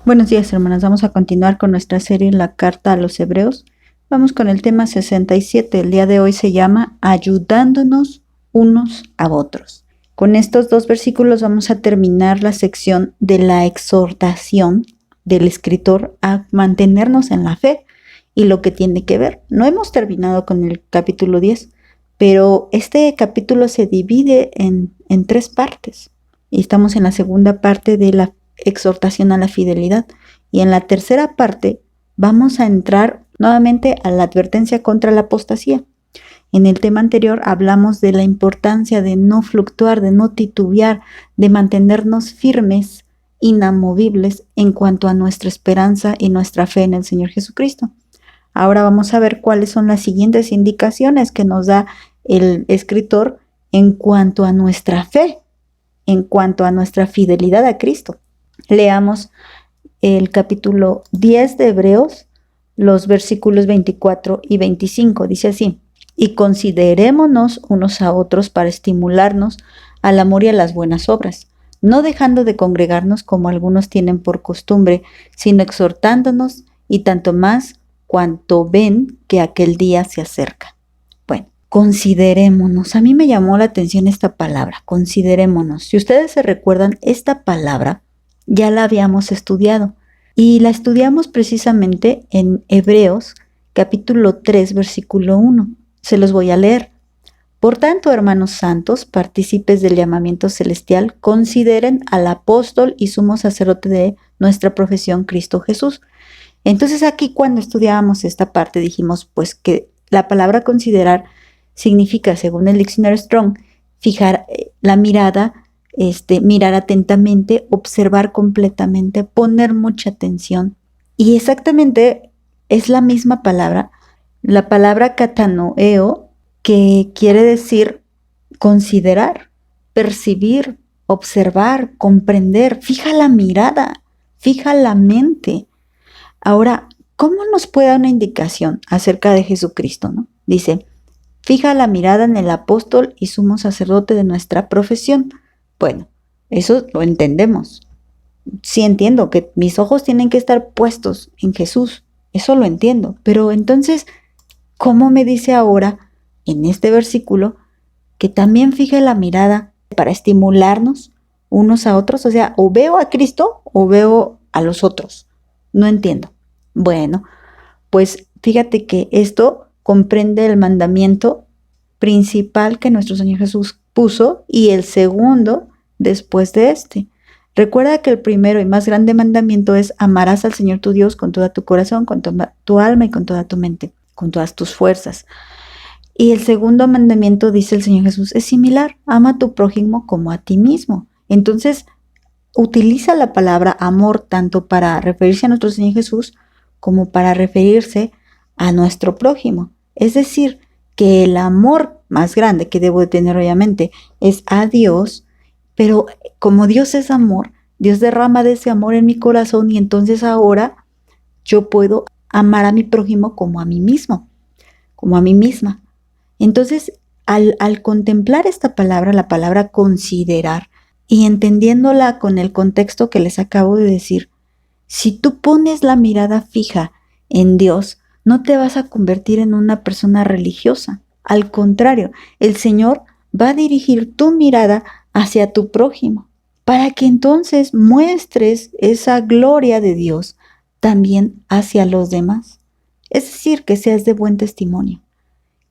Buenos días, hermanas. Vamos a continuar con nuestra serie La Carta a los Hebreos. Vamos con el tema 67. El día de hoy se llama Ayudándonos unos a otros. Con estos dos versículos vamos a terminar la sección de la exhortación del escritor a mantenernos en la fe y lo que tiene que ver. No hemos terminado con el capítulo 10, pero este capítulo se divide en tres partes y estamos en la segunda parte de la exhortación a la fidelidad. Y en la tercera parte vamos a entrar nuevamente a la advertencia contra la apostasía. En el tema anterior hablamos de la importancia de no fluctuar, de no titubear, de mantenernos firmes, inamovibles en cuanto a nuestra esperanza y nuestra fe en el Señor Jesucristo. Ahora vamos a ver cuáles son las siguientes indicaciones que nos da el escritor en cuanto a nuestra fe, en cuanto a nuestra fidelidad a Cristo. Leamos el capítulo 10 de Hebreos, los versículos 24 y 25. Dice así: y considerémonos unos a otros para estimularnos al amor y a las buenas obras, no dejando de congregarnos como algunos tienen por costumbre, sino exhortándonos, y tanto más cuanto ven que aquel día se acerca. Bueno, considerémonos. A mí me llamó la atención esta palabra, considerémonos. Si ustedes se recuerdan, esta palabra ya la habíamos estudiado y la estudiamos precisamente en Hebreos capítulo 3 versículo 1. Se los voy a leer. Por tanto, hermanos santos, partícipes del llamamiento celestial, consideren al apóstol y sumo sacerdote de nuestra profesión, Cristo Jesús. Entonces aquí cuando estudiábamos esta parte dijimos pues que la palabra considerar significa, según el diccionario Strong, fijar la mirada, mirar atentamente, observar completamente, poner mucha atención. Y exactamente es la misma palabra, la palabra katanoeo, que quiere decir considerar, percibir, observar, comprender. Fija la mirada, fija la mente. Ahora, ¿cómo nos puede dar una indicación acerca de Jesucristo, no? Dice, fija la mirada en el apóstol y sumo sacerdote de nuestra profesión. Bueno, eso lo entendemos. Sí entiendo que mis ojos tienen que estar puestos en Jesús. Eso lo entiendo. Pero entonces, ¿cómo me dice ahora en este versículo que también fije la mirada para estimularnos unos a otros? O sea, o veo a Cristo o veo a los otros. No entiendo. Bueno, pues fíjate que esto comprende el mandamiento principal que nuestro Señor Jesús puso y el segundo después de este. Recuerda que el primero y más grande mandamiento es: amarás al Señor tu Dios con todo tu corazón, con toda tu alma y con toda tu mente, con todas tus fuerzas. Y el segundo mandamiento, dice el Señor Jesús, es similar: ama a tu prójimo como a ti mismo. Entonces, utiliza la palabra amor tanto para referirse a nuestro Señor Jesús como para referirse a nuestro prójimo. Es decir, que el amor más grande que debo de tener obviamente es a Dios, pero como Dios es amor, Dios derrama de ese amor en mi corazón y entonces ahora yo puedo amar a mi prójimo como a mí mismo, como a mí misma. Entonces, al contemplar esta palabra, la palabra considerar, y entendiéndola con el contexto que les acabo de decir, si tú pones la mirada fija en Dios, no te vas a convertir en una persona religiosa. Al contrario, el Señor va a dirigir tu mirada hacia tu prójimo, para que entonces muestres esa gloria de Dios también hacia los demás. Es decir, que seas de buen testimonio,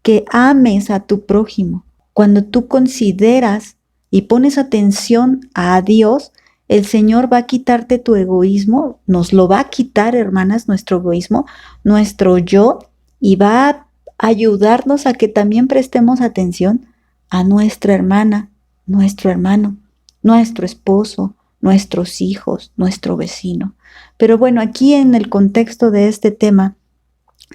que ames a tu prójimo. Cuando tú consideras y pones atención a Dios, el Señor va a quitarte tu egoísmo, nos lo va a quitar, hermanas, nuestro egoísmo, nuestro yo, y va a ayudarnos a que también prestemos atención a nuestra hermana, nuestro hermano, nuestro esposo, nuestros hijos, nuestro vecino. Pero bueno, aquí en el contexto de este tema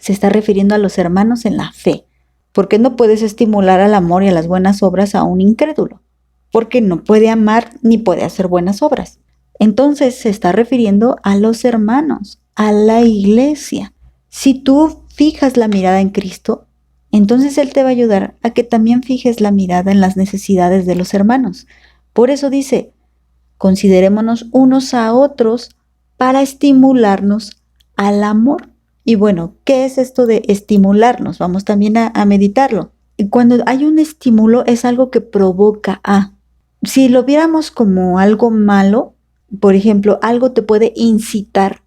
se está refiriendo a los hermanos en la fe, porque no puedes estimular al amor y a las buenas obras a un incrédulo, porque no puede amar ni puede hacer buenas obras. Entonces se está refiriendo a los hermanos, a la iglesia. Si tú fijas la mirada en Cristo, entonces Él te va a ayudar a que también fijes la mirada en las necesidades de los hermanos. Por eso dice, considerémonos unos a otros para estimularnos al amor. Y bueno, ¿qué es esto de estimularnos? Vamos también a meditarlo. Y cuando hay un estímulo es algo que provoca a. Si lo viéramos como algo malo, por ejemplo, algo te puede incitar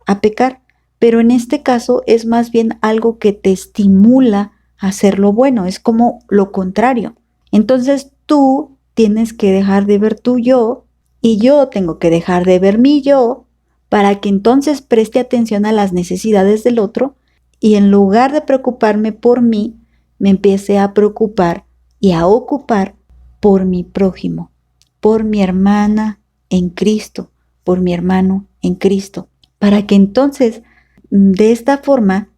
a pecar, pero en este caso es más bien algo que te estimula a hacer lo bueno, es como lo contrario. Entonces tú tienes que dejar de ver tu yo y yo tengo que dejar de ver mi yo para que entonces preste atención a las necesidades del otro y en lugar de preocuparme por mí, me empiece a preocupar y a ocupar por mi prójimo, por mi hermana en Cristo, por mi hermano en Cristo, para que entonces de esta forma,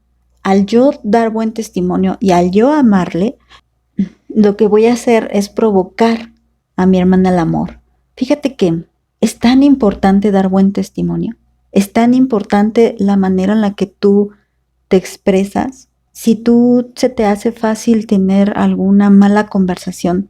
al yo dar buen testimonio y al yo amarle, lo que voy a hacer es provocar a mi hermana al amor. Fíjate que es tan importante dar buen testimonio, es tan importante la manera en la que tú te expresas. Si tú se te hace fácil tener alguna mala conversación,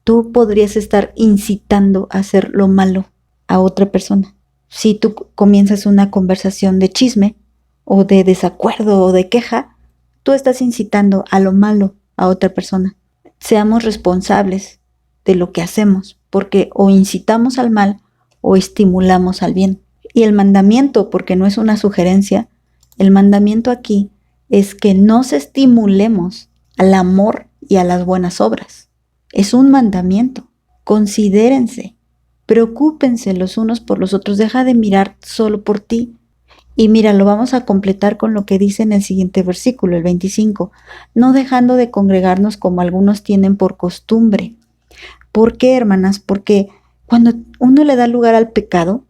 tú podrías estar incitando a hacer lo malo a otra persona. Si tú comienzas una conversación de chisme o de desacuerdo o de queja, tú estás incitando a lo malo a otra persona. Seamos responsables de lo que hacemos, porque o incitamos al mal o estimulamos al bien. Y el mandamiento, porque no es una sugerencia, el mandamiento aquí es que nos estimulemos al amor y a las buenas obras. Es un mandamiento. Considérense, preocúpense los unos por los otros, deja de mirar solo por ti. Y mira, lo vamos a completar con lo que dice en el siguiente versículo, el 25, no dejando de congregarnos como algunos tienen por costumbre. ¿Por qué, hermanas? Porque cuando uno le da lugar al pecado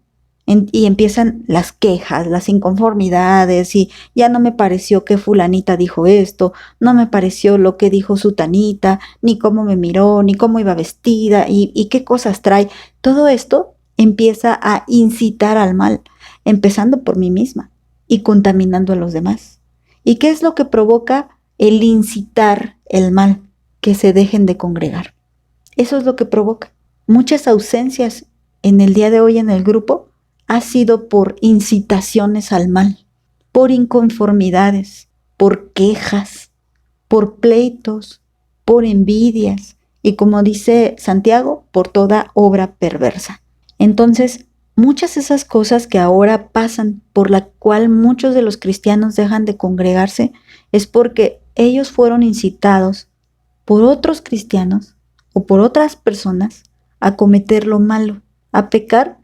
y empiezan las quejas, las inconformidades, y ya no me pareció que fulanita dijo esto, no me pareció lo que dijo sutanita, ni cómo me miró, ni cómo iba vestida, y qué cosas trae. Todo esto empieza a incitar al mal, empezando por mí misma y contaminando a los demás. ¿Y qué es lo que provoca el incitar el mal? Que se dejen de congregar. Eso es lo que provoca. Muchas ausencias en el día de hoy en el grupo ha sido por incitaciones al mal, por inconformidades, por quejas, por pleitos, por envidias y, como dice Santiago, por toda obra perversa. Entonces, muchas de esas cosas que ahora pasan, por la cual muchos de los cristianos dejan de congregarse, es porque ellos fueron incitados por otros cristianos o por otras personas a cometer lo malo, a pecar,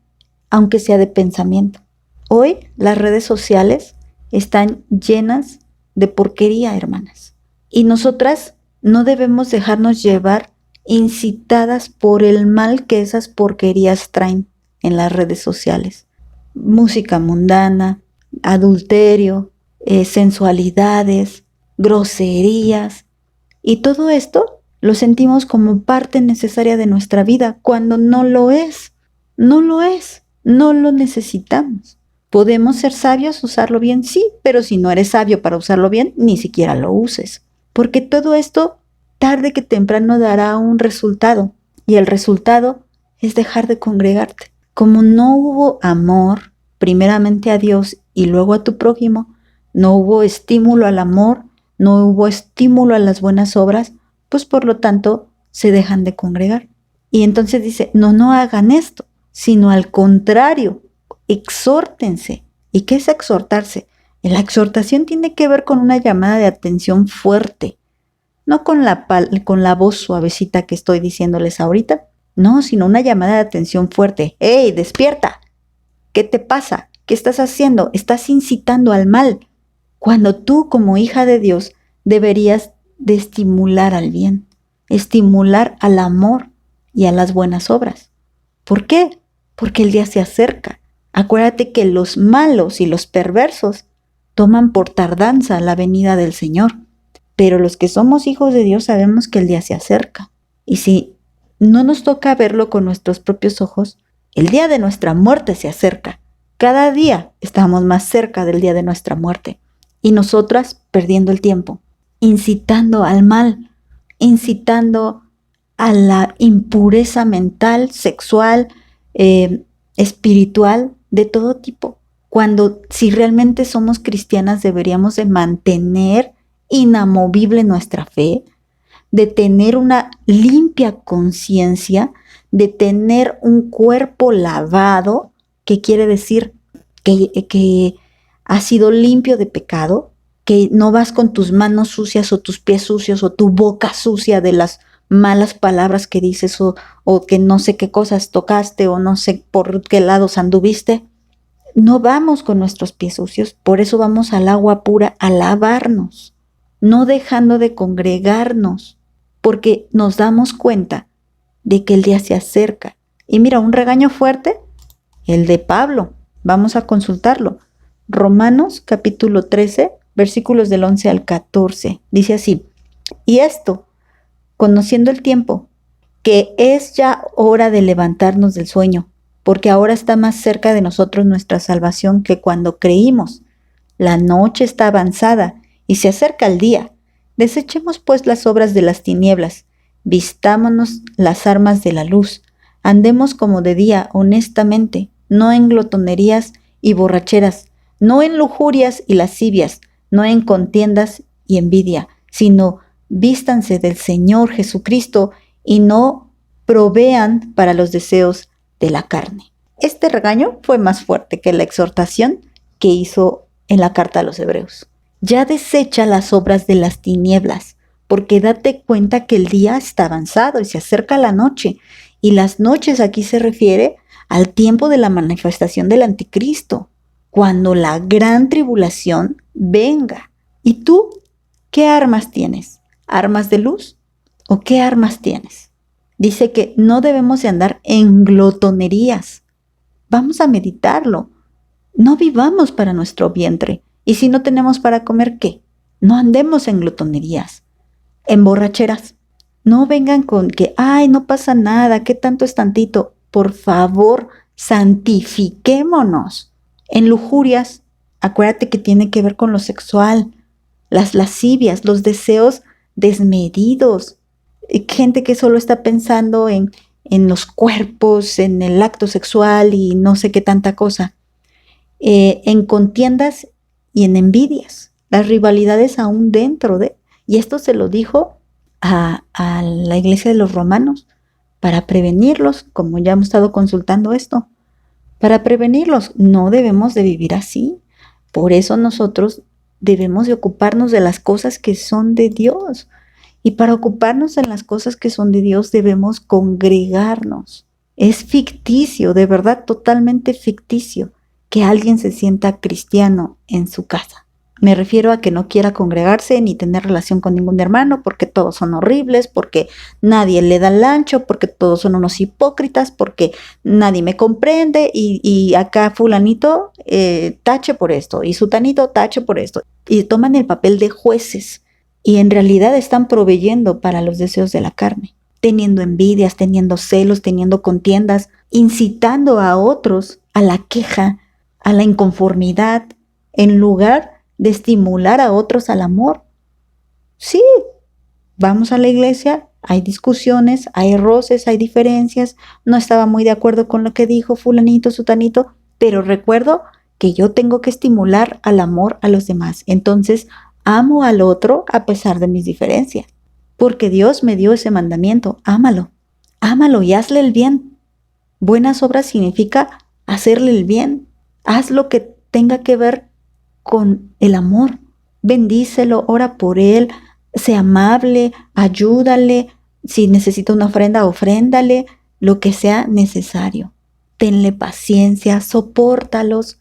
aunque sea de pensamiento. Hoy las redes sociales están llenas de porquería, hermanas. Y nosotras no debemos dejarnos llevar incitadas por el mal que esas porquerías traen en las redes sociales. Música mundana, adulterio, sensualidades, groserías. Y todo esto lo sentimos como parte necesaria de nuestra vida cuando no lo es. No lo es. No lo necesitamos. ¿Podemos ser sabios, usarlo bien? Sí, pero si no eres sabio para usarlo bien, ni siquiera lo uses. Porque todo esto, tarde que temprano, dará un resultado. Y el resultado es dejar de congregarte. Como no hubo amor, primeramente a Dios y luego a tu prójimo, no hubo estímulo al amor, no hubo estímulo a las buenas obras, pues por lo tanto se dejan de congregar. Y entonces dice, no hagan esto, sino al contrario, exhórtense. ¿Y qué es exhortarse? La exhortación tiene que ver con una llamada de atención fuerte, no con la voz suavecita que estoy diciéndoles ahorita, no, sino una llamada de atención fuerte. ¡Ey, despierta! ¿Qué te pasa? ¿Qué estás haciendo? Estás incitando al mal, cuando tú como hija de Dios deberías de estimular al bien, estimular al amor y a las buenas obras. ¿Por qué? Porque el día se acerca. Acuérdate que los malos y los perversos toman por tardanza la venida del Señor. Pero los que somos hijos de Dios sabemos que el día se acerca. Y si no nos toca verlo con nuestros propios ojos, el día de nuestra muerte se acerca. Cada día estamos más cerca del día de nuestra muerte. Y nosotras perdiendo el tiempo, incitando al mal, incitando a la impureza mental, sexual, espiritual, de todo tipo. cuando si realmente somos cristianas deberíamos de mantener inamovible nuestra fe, de tener una limpia conciencia, de tener un cuerpo lavado, que quiere decir que ha sido limpio de pecado, que no vas con tus manos sucias o tus pies sucios o tu boca sucia de las malas palabras que dices o que no sé qué cosas tocaste o no sé por qué lados anduviste. No vamos con nuestros pies sucios, por eso vamos al agua pura a lavarnos, no dejando de congregarnos, porque nos damos cuenta de que el día se acerca. Y mira, un regaño fuerte, el de Pablo, vamos a consultarlo. Romanos capítulo 13, versículos del 11 al 14, dice así: y esto, conociendo el tiempo, que es ya hora de levantarnos del sueño, porque ahora está más cerca de nosotros nuestra salvación que cuando creímos. La noche está avanzada y se acerca el día. Desechemos pues las obras de las tinieblas, vistámonos las armas de la luz, andemos como de día honestamente, no en glotonerías y borracheras, no en lujurias y lascivias, no en contiendas y envidia, sino vístanse del Señor Jesucristo y no provean para los deseos de la carne. Este regaño fue más fuerte que la exhortación que hizo en la carta a los Hebreos. Ya desecha las obras de las tinieblas, porque date cuenta que el día está avanzado y se acerca la noche. Y las noches aquí se refiere al tiempo de la manifestación del anticristo, cuando la gran tribulación venga. ¿Y tú qué armas tienes? ¿Armas de luz? ¿O qué armas tienes? Dice que no debemos de andar en glotonerías. Vamos a meditarlo. No vivamos para nuestro vientre. Y si no tenemos para comer, ¿qué? No andemos en glotonerías, en borracheras. No vengan con que, ay, no pasa nada, ¿qué tanto es tantito? Por favor, santifiquémonos. En lujurias, acuérdate que tiene que ver con lo sexual, las lascivias, los deseos desmedidos. Gente que solo está pensando en los cuerpos, en el acto sexual y no sé qué tanta cosa. En contiendas y en envidias, las rivalidades aún dentro de... Y esto se lo dijo a la iglesia de los romanos para prevenirlos, como ya hemos estado consultando esto. Para prevenirlos, no debemos de vivir así. Por eso nosotros debemos de ocuparnos de las cosas que son de Dios. Y para ocuparnos en las cosas que son de Dios debemos congregarnos. Es ficticio, de verdad totalmente ficticio, que alguien se sienta cristiano en su casa. Me refiero a que no quiera congregarse ni tener relación con ningún hermano porque todos son horribles, porque nadie le da el ancho, porque todos son unos hipócritas, porque nadie me comprende y acá fulanito tache por esto y sutanito tache por esto. Y toman el papel de jueces y en realidad están proveyendo para los deseos de la carne, teniendo envidias, teniendo celos, teniendo contiendas, incitando a otros a la queja, a la inconformidad, en lugar de estimular a otros al amor. Sí, vamos a la iglesia, hay discusiones, hay roces, hay diferencias, no estaba muy de acuerdo con lo que dijo fulanito, sutanito, pero recuerdo que yo tengo que estimular al amor a los demás. Entonces, amo al otro a pesar de mis diferencias, porque Dios me dio ese mandamiento, ámalo y hazle el bien. Buenas obras significa hacerle el bien. Haz lo que tenga que ver con el amor. Bendícelo, ora por él, sé amable, ayúdale. Si necesita una ofrenda, ofréndale, lo que sea necesario. Tenle paciencia, sopórtalos.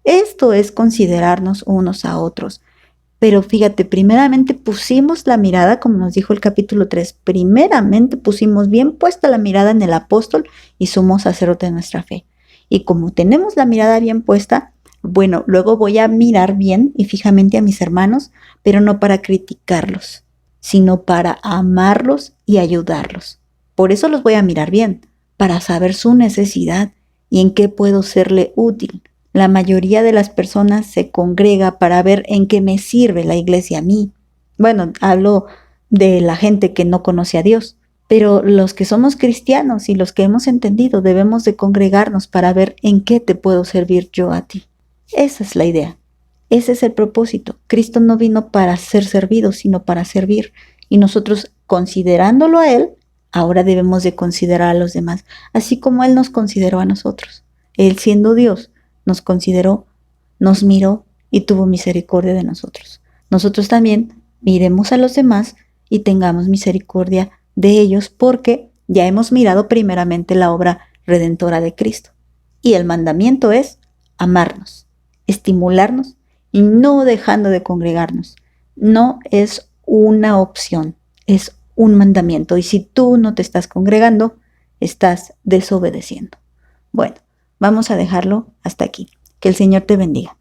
Esto es considerarnos unos a otros. Pero fíjate, primeramente pusimos la mirada, como nos dijo el capítulo 3, primeramente pusimos bien puesta la mirada en el apóstol y sumo sacerdote de nuestra fe. Y como tenemos la mirada bien puesta, bueno, luego voy a mirar bien y fijamente a mis hermanos, pero no para criticarlos, sino para amarlos y ayudarlos. Por eso los voy a mirar bien, para saber su necesidad y en qué puedo serle útil. La mayoría de las personas se congrega para ver en qué me sirve la iglesia a mí. Bueno, hablo de la gente que no conoce a Dios, pero los que somos cristianos y los que hemos entendido debemos de congregarnos para ver en qué te puedo servir yo a ti. Esa es la idea. Ese es el propósito. Cristo no vino para ser servido, sino para servir. Y nosotros, considerándolo a Él, ahora debemos de considerar a los demás, así como Él nos consideró a nosotros. Él, siendo Dios, nos consideró, nos miró y tuvo misericordia de nosotros. Nosotros también miremos a los demás y tengamos misericordia de ellos, porque ya hemos mirado primeramente la obra redentora de Cristo. Y el mandamiento es amarnos, estimularnos y no dejando de congregarnos. No es una opción, es un mandamiento. Y si tú no te estás congregando, estás desobedeciendo. Bueno, vamos a dejarlo hasta aquí. Que el Señor te bendiga.